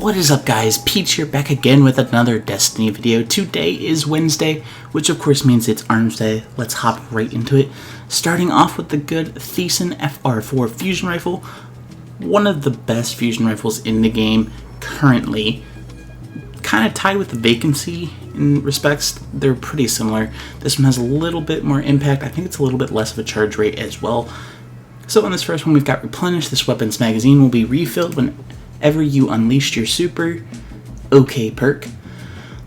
What is up, guys? Peach here, back again with another Destiny video. Today is Wednesday, which of course means it's Arms Day. Let's hop right into it. Starting off with the good Thesan FR4 fusion rifle. One of the best fusion rifles in the game currently. Kind of tied with the vacancy in respects. They're pretty similar. This one has a little bit more impact. I think it's a little bit less of a charge rate as well. So on this first one, we've got Replenish. This weapon's magazine will be refilled whenever you unleashed your super. Okay perk.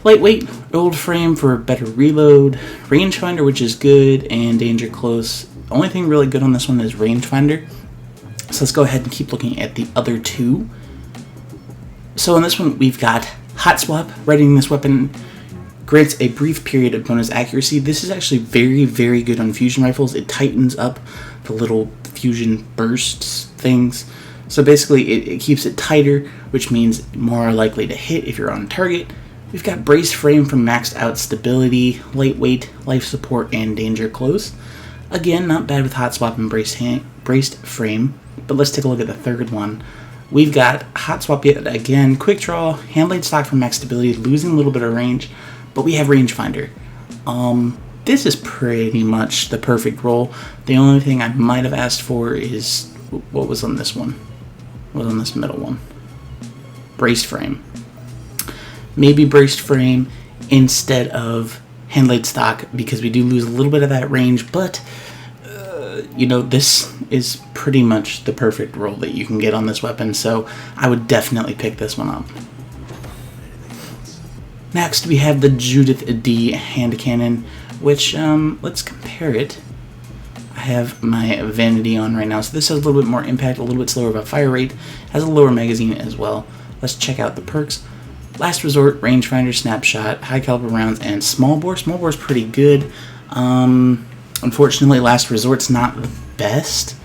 Lightweight, old frame for better reload, rangefinder, which is good, and danger close. The only thing really good on this one is rangefinder. So let's go ahead and keep looking at the other two. So on this one, we've got Hot Swap. Readying this weapon grants a brief period of bonus accuracy. This is actually very, very good on fusion rifles. It tightens up the little fusion bursts things. So basically, it keeps it tighter, which means more likely to hit if you're on target. We've got Braced Frame for maxed out stability, lightweight, life support, and danger close. Again, not bad with Hot Swap and Braced Frame. But let's take a look at the third one. We've got Hot Swap yet again, Quick Draw, Hand Blade Stock for max stability, losing a little bit of range, but we have Rangefinder. This is pretty much the perfect roll. The only thing I might have asked for is, what was on this one? What was on this middle one? Braced Frame. Maybe Braced Frame instead of Hand Blade Stock, because we do lose a little bit of that range, but you know, this is pretty much the perfect roll that you can get on this weapon, so I would definitely pick this one up. Next, we have the Judith D hand cannon, which, let's compare it. I have my Vanity on right now, so this has a little bit more impact, a little bit slower of a fire rate, has a lower magazine as well. Let's check out the perks. Last Resort, Rangefinder, Snapshot, High Caliber Rounds, and Small Bore. Small Bore's pretty good. Unfortunately, Last Resort's not the best.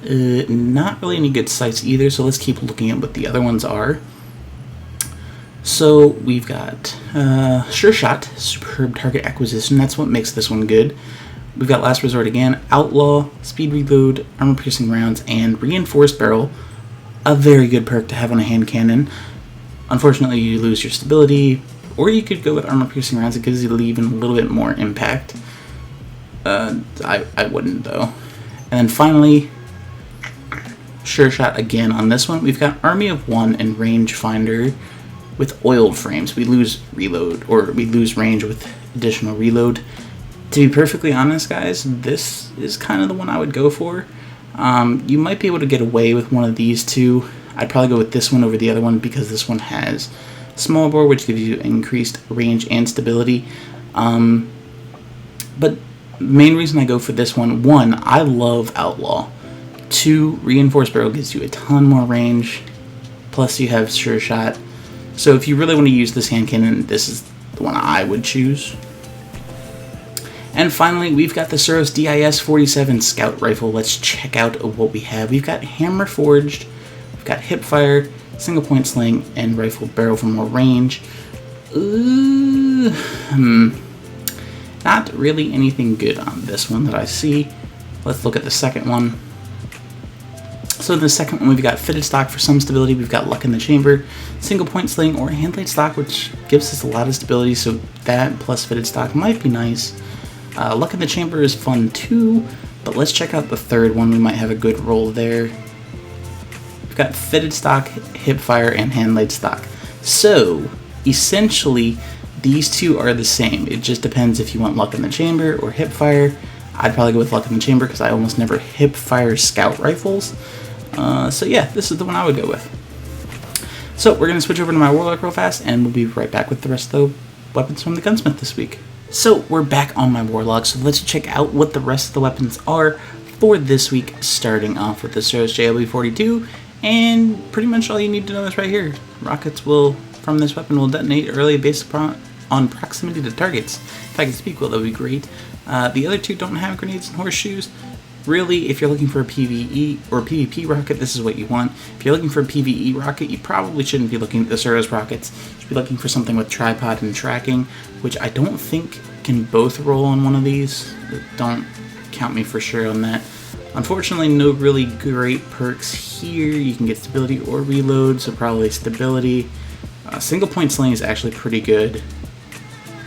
Not really any good sights either, so let's keep looking at what the other ones are. So we've got Sure Shot, Superb Target Acquisition. That's what makes this one good. We've got Last Resort again, Outlaw, Speed Reload, Armor Piercing Rounds, and Reinforced Barrel. A very good perk to have on a hand cannon. Unfortunately, you lose your stability, or you could go with Armor Piercing Rounds. It gives you even a little bit more impact. I wouldn't, though. And then finally, Sure Shot again on this one. We've got Army of One and Rangefinder with oiled frames. We lose reload, or we lose range with additional reload. To be perfectly honest, guys, this is kind of the one I would go for. You might be able to get away with one of these two. I'd probably go with this one over the other one because this one has Small Bore, which gives you increased range and stability. But main reason I go for this one, I love Outlaw. 2, Reinforced Barrel gives you a ton more range. Plus you have Sure Shot. So if you really want to use this hand cannon, this is the one I would choose. And finally, we've got the Servos D FR4 Scout Rifle. Let's check out what we have. We've got Hammer Forged, we've got Hip Fire, Single Point Sling, and Rifle Barrel for more range. Not really anything good on this one that I see. Let's look at the second one. So in the second one, we've got Fitted Stock for some stability. We've got Luck in the Chamber, Single Point Sling, or Hand Blade Stock, which gives us a lot of stability, so that plus Fitted Stock might be nice. Luck in the Chamber is fun too, but let's check out the third one. We might have a good roll there. We've got Fitted Stock, Hip Fire, and Hand Blade Stock. So essentially, these two are the same. It just depends if you want Luck in the Chamber or Hip Fire. I'd probably go with Luck in the Chamber because I almost never hip fire scout rifles. So yeah, this is the one I would go with. So we're going to switch over to my Warlock real fast, and we'll be right back with the rest of the weapons from the Gunsmith this week. So we're back on my Warlock, so let's check out what the rest of the weapons are for this week, starting off with the Servos JLB42, and pretty much all you need to know is right here. Rockets from this weapon will detonate early based on proximity to targets. If I can speak well, that would be great. The other two don't have grenades and horseshoes. Really, if you're looking for a PvE or PvP rocket, this is what you want. If you're looking for a PvE rocket, you probably shouldn't be looking at the Servos rockets. You should be looking for something with tripod and tracking, which I don't think can both roll on one of these. Don't count me for sure on that. Unfortunately, no really great perks here. You can get stability or reload, so probably stability. Single point sling is actually pretty good.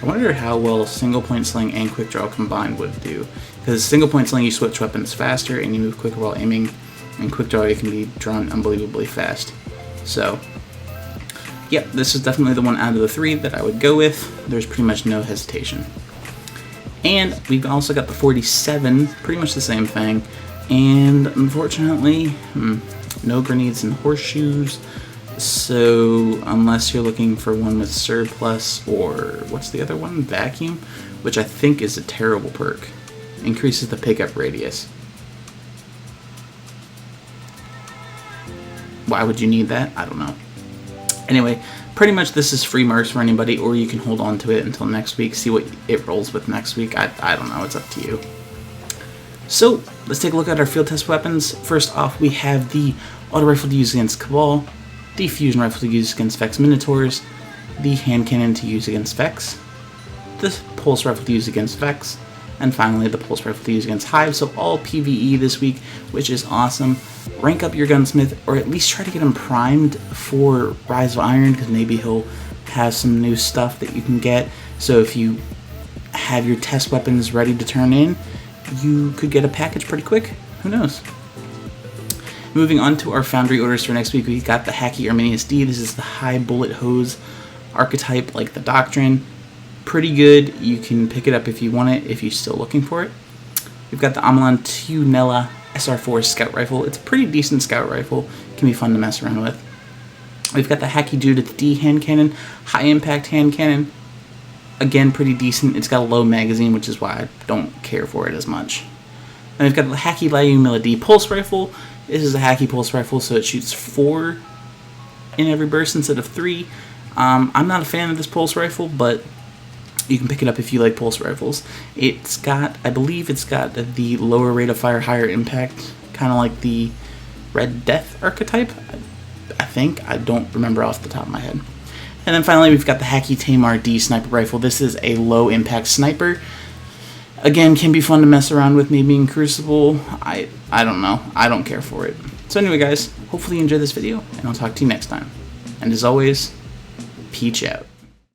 I wonder how well single point sling and quick draw combined would do. Because single point sling, you switch weapons faster and you move quicker while aiming, and quick draw, you can be drawn unbelievably fast. So, yeah, this is definitely the one out of the 3 that I would go with. There's pretty much no hesitation. And we've also got the 47, pretty much the same thing. And unfortunately, no grenades and horseshoes. So unless you're looking for one with surplus, or what's the other one? Vacuum, which I think is a terrible perk. Increases the pickup radius. Why would you need that? I don't know. Anyway, pretty much this is free marks for anybody, or you can hold on to it until next week, see what it rolls with next week. I don't know, it's up to you. So, let's take a look at our field test weapons. First off, we have the auto rifle to use against Cabal, the fusion rifle to use against Vex Minotaurs, the hand cannon to use against Vex, the pulse rifle to use against Vex, and finally the pulse rifle to use against Hive. So all PvE this week, which is awesome. Rank up your gunsmith, or at least try to get him primed for Rise of Iron, because maybe he'll have some new stuff that you can get. So if you have your test weapons ready to turn in, you could get a package pretty quick. Who knows? Moving on to our foundry orders for next week, we got the Hacky Arminius D. This is the high bullet hose archetype, like the Doctrine. Pretty good. You can pick it up if you want it, if you're still looking for it. We've got the Amalan Tunella SR4 scout rifle. It's a pretty decent scout rifle. Can be fun to mess around with. We've got the Hacky Judith D hand cannon, high impact hand cannon. Again, pretty decent. It's got a low magazine, which is why I don't care for it as much. And we've got the Hacky Layumila D pulse rifle. This is a Hacky pulse rifle, so it shoots 4 in every burst instead of 3. I'm not a fan of this pulse rifle, but you can pick it up if you like pulse rifles. It's got, I believe it's got the lower rate of fire, higher impact, kind of like the Red Death archetype, I think. I don't remember off the top of my head. And then finally, we've got the Hacky Tamar D sniper rifle. This is a low impact sniper. Again, can be fun to mess around with, maybe in Crucible. I don't know. I don't care for it. So anyway, guys, hopefully you enjoyed this video, and I'll talk to you next time. And as always, peach out.